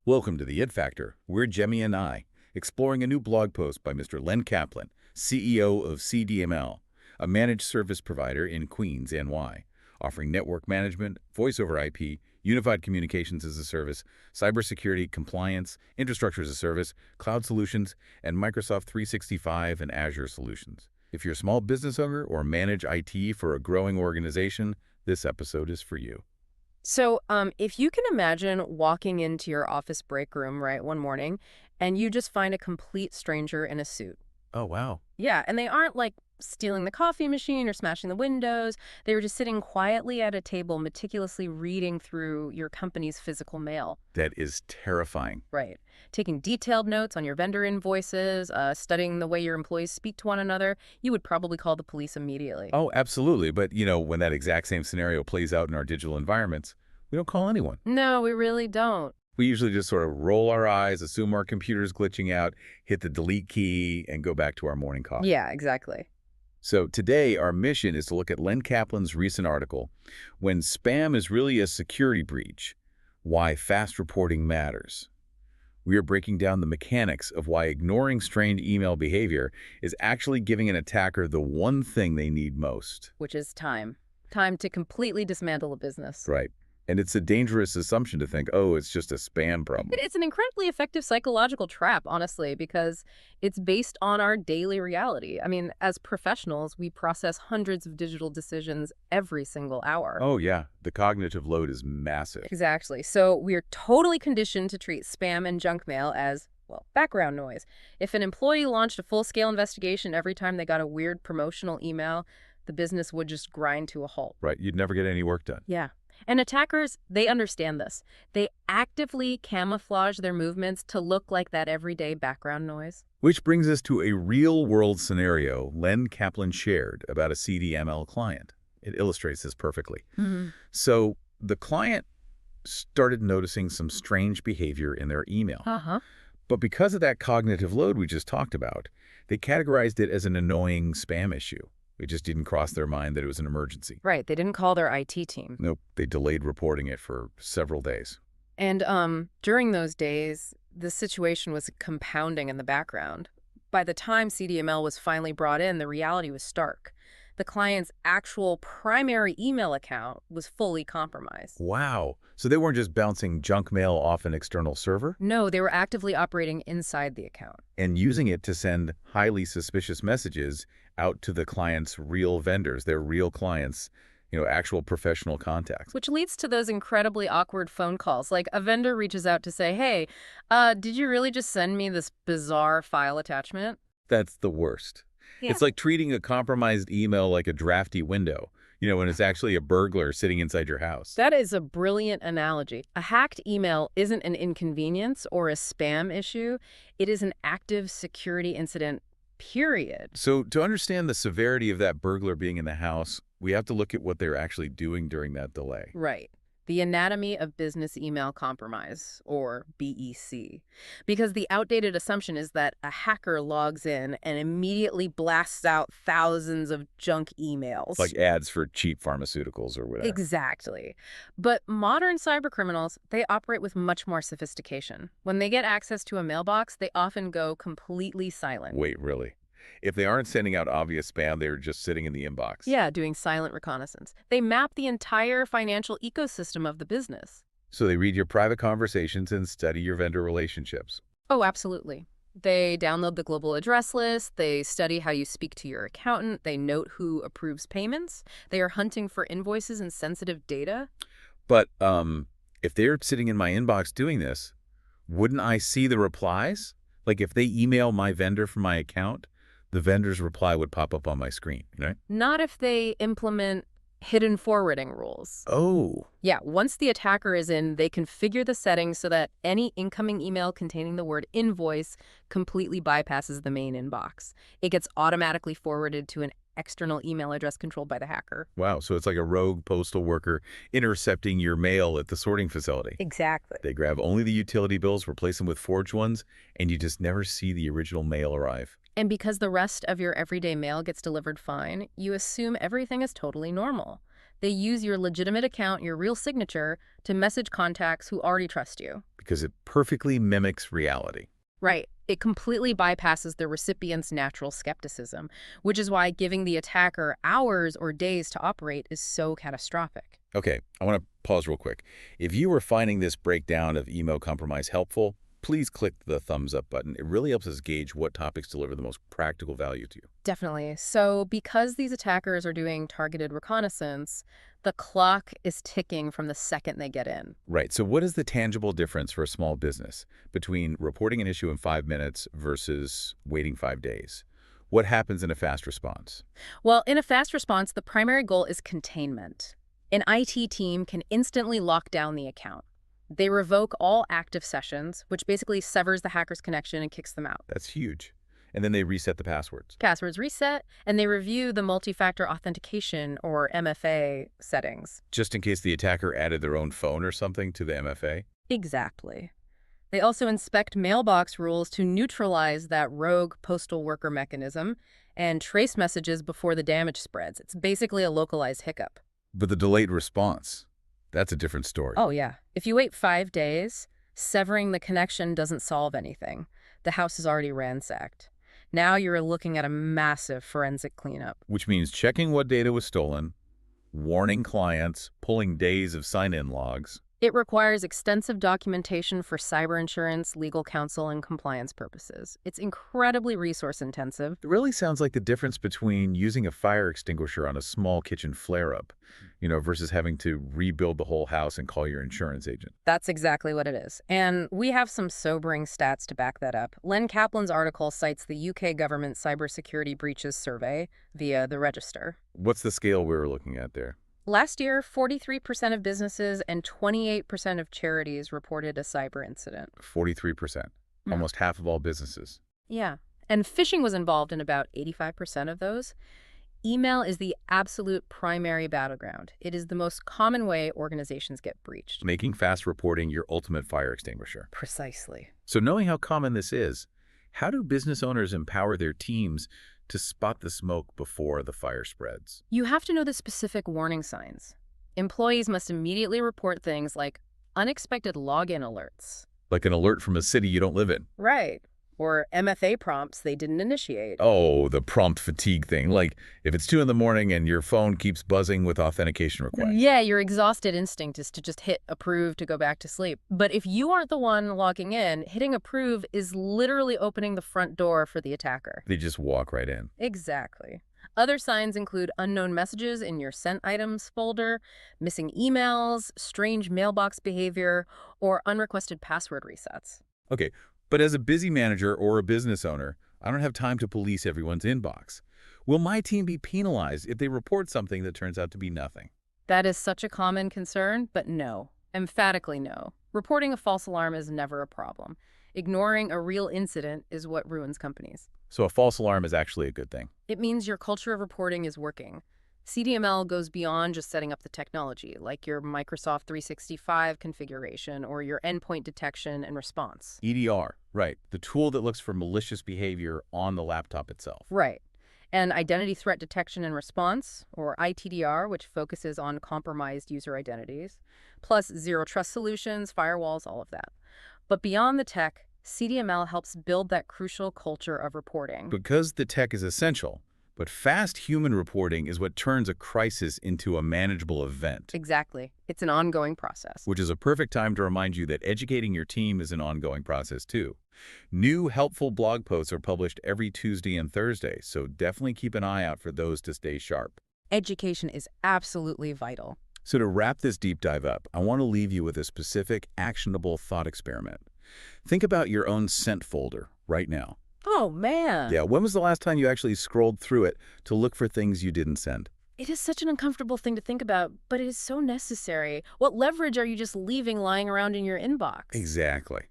Welcome to the It Factor. We're Jemmy and I, exploring a new blog post by Mr. Len Kaplan, CEO of CDML, a managed service provider in Queens, NY, offering network management, voice over IP, unified communications as a service, cybersecurity, compliance, infrastructure as a service, cloud solutions, and Microsoft 365 and Azure solutions. If you're a small business owner or manage IT for a growing organization, this episode is for you. So, if you can imagine walking into your office break room, right, one morning, and you just find a complete stranger in a suit. Oh, wow. Yeah, and they aren't like stealing the coffee machine or smashing the windows. They were just sitting quietly at a table, meticulously reading through your company's physical mail. That is terrifying. Right. Taking detailed notes on your vendor invoices, studying the way your employees speak to one another. You would probably call the police immediately. Oh, absolutely. But, when that exact same scenario plays out in our digital environments, we don't call anyone. No, we really don't. We usually just sort of roll our eyes, assume our computer's glitching out, hit the delete key, and go back to our morning coffee. Yeah, exactly. So today, our mission is to look at Len Kaplan's recent article, When Spam is Really a Security Breach, Why Fast Reporting Matters. We are breaking down the mechanics of why ignoring strained email behavior is actually giving an attacker the one thing they need most. Which is time. Time to completely dismantle a business. Right. And it's a dangerous assumption to think, oh, it's just a spam problem. It's an incredibly effective psychological trap, honestly, because it's based on our daily reality. I mean, as professionals, we process hundreds of digital decisions every single hour. Oh, yeah. The cognitive load is massive. Exactly. So we're totally conditioned to treat spam and junk mail as, well, background noise. If an employee launched a full-scale investigation every time they got a weird promotional email, the business would just grind to a halt. Right. You'd never get any work done. Yeah. And attackers, they understand this. They actively camouflage their movements to look like that everyday background noise. Which brings us to a real-world scenario Len Kaplan shared about a CDML client. It illustrates this perfectly. So the client started noticing some strange behavior in their email. But because of that cognitive load we just talked about, they categorized it as an annoying spam issue. It just didn't cross their mind that it was an emergency. Right. They didn't call their IT team. Nope. They delayed reporting it for several days. And during those days, the situation was compounding in the background. By the time CDML was finally brought in, the reality was stark. The client's actual primary email account was fully compromised. Wow. So they weren't just bouncing junk mail off an external server? No, they were actively operating inside the account. And using it to send highly suspicious messages out to the client's real vendors, their real clients, actual professional contacts. Which leads to those incredibly awkward phone calls. Like a vendor reaches out to say, hey, did you really just send me this bizarre file attachment? That's the worst. Yeah. It's like treating a compromised email like a drafty window, when it's actually a burglar sitting inside your house. That is a brilliant analogy. A hacked email isn't an inconvenience or a spam issue. It is an active security incident, period. So to understand the severity of that burglar being in the house, we have to look at what they're actually doing during that delay. Right. The anatomy of business email compromise, or BEC. Because the outdated assumption is that a hacker logs in and immediately blasts out thousands of junk emails. Like ads for cheap pharmaceuticals or whatever. Exactly. But modern cybercriminals, they operate with much more sophistication. When they get access to a mailbox, they often go completely silent. Wait, really? If they aren't sending out obvious spam, they're just sitting in the inbox. Yeah, doing silent reconnaissance. They map the entire financial ecosystem of the business. So they read your private conversations and study your vendor relationships. Oh, absolutely. They download the global address list. They study how you speak to your accountant. They note who approves payments. They are hunting for invoices and sensitive data. But if they're sitting in my inbox doing this, wouldn't I see the replies? Like if they email my vendor from my account, the vendor's reply would pop up on my screen, right? Not if they implement hidden forwarding rules. Oh. Yeah, once the attacker is in, they configure the settings so that any incoming email containing the word invoice completely bypasses the main inbox. It gets automatically forwarded to an external email address controlled by the hacker. Wow, so it's like a rogue postal worker intercepting your mail at the sorting facility. Exactly. They grab only the utility bills, replace them with forged ones, and you just never see the original mail arrive. And because the rest of your everyday mail gets delivered fine, you assume everything is totally normal. They use your legitimate account, your real signature, to message contacts who already trust you. Because it perfectly mimics reality. Right. It completely bypasses the recipient's natural skepticism, which is why giving the attacker hours or days to operate is so catastrophic. Okay, I want to pause real quick. If you were finding this breakdown of email compromise helpful, please click the thumbs up button. It really helps us gauge what topics deliver the most practical value to you. Definitely. So because these attackers are doing targeted reconnaissance, the clock is ticking from the second they get in. Right, so what is the tangible difference for a small business between reporting an issue in 5 minutes versus waiting 5 days? What happens in a fast response? Well, in a fast response, the primary goal is containment. An IT team can instantly lock down the account. They revoke all active sessions, which basically severs the hacker's connection and kicks them out. That's huge. And then they reset the passwords. Passwords reset, and they review the multi-factor authentication, or MFA, settings. Just in case the attacker added their own phone or something to the MFA? Exactly. They also inspect mailbox rules to neutralize that rogue postal worker mechanism and trace messages before the damage spreads. It's basically a localized hiccup. But the delayed response, that's a different story. Oh, yeah. If you wait 5 days, severing the connection doesn't solve anything. The house is already ransacked. Now you're looking at a massive forensic cleanup. Which means checking what data was stolen, warning clients, pulling days of sign-in logs. It requires extensive documentation for cyber insurance, legal counsel, and compliance purposes. It's incredibly resource-intensive. It really sounds like the difference between using a fire extinguisher on a small kitchen flare-up, versus having to rebuild the whole house and call your insurance agent. That's exactly what it is. And we have some sobering stats to back that up. Len Kaplan's article cites the UK government cybersecurity breaches survey via the Register. What's the scale we were looking at there? Last year, 43% of businesses and 28% of charities reported a cyber incident. 43%. Almost half of all businesses. Yeah. And phishing was involved in about 85% of those. Email is the absolute primary battleground. It is the most common way organizations get breached. Making fast reporting your ultimate fire extinguisher. Precisely. So knowing how common this is, how do business owners empower their teams to spot the smoke before the fire spreads? You have to know the specific warning signs. Employees must immediately report things like unexpected login alerts. Like an alert from a city you don't live in. Right. Or MFA prompts they didn't initiate. Oh, the prompt fatigue thing. Like if it's 2 a.m. and your phone keeps buzzing with authentication requests. Yeah, your exhausted instinct is to just hit approve to go back to sleep. But if you aren't the one logging in, hitting approve is literally opening the front door for the attacker. They just walk right in. Exactly. Other signs include unknown messages in your sent items folder, missing emails, strange mailbox behavior, or unrequested password resets. Okay, but as a busy manager or a business owner, I don't have time to police everyone's inbox. Will my team be penalized if they report something that turns out to be nothing? That is such a common concern, but no. Emphatically no. Reporting a false alarm is never a problem. Ignoring a real incident is what ruins companies. So a false alarm is actually a good thing. It means your culture of reporting is working. CDML goes beyond just setting up the technology, like your Microsoft 365 configuration or your endpoint detection and response. EDR, right. The tool that looks for malicious behavior on the laptop itself. Right. And identity threat detection and response, or ITDR, which focuses on compromised user identities, plus zero trust solutions, firewalls, all of that. But beyond the tech, CDML helps build that crucial culture of reporting. Because the tech is essential, but fast human reporting is what turns a crisis into a manageable event. Exactly. It's an ongoing process. Which is a perfect time to remind you that educating your team is an ongoing process too. New helpful blog posts are published every Tuesday and Thursday, so definitely keep an eye out for those to stay sharp. Education is absolutely vital. So to wrap this deep dive up, I want to leave you with a specific, actionable thought experiment. Think about your own sent folder right now. Oh, man. Yeah, when was the last time you actually scrolled through it to look for things you didn't send? It is such an uncomfortable thing to think about, but it is so necessary. What leverage are you just leaving lying around in your inbox? Exactly.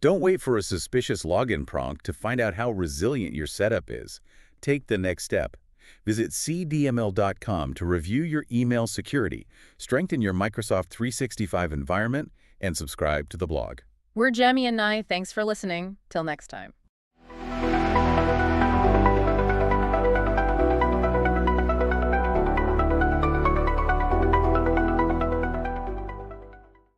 Don't wait for a suspicious login prompt to find out how resilient your setup is. Take the next step. Visit CDML.com to review your email security, strengthen your Microsoft 365 environment, and subscribe to the blog. We're Jemmy and Nye. Thanks for listening. Till next time.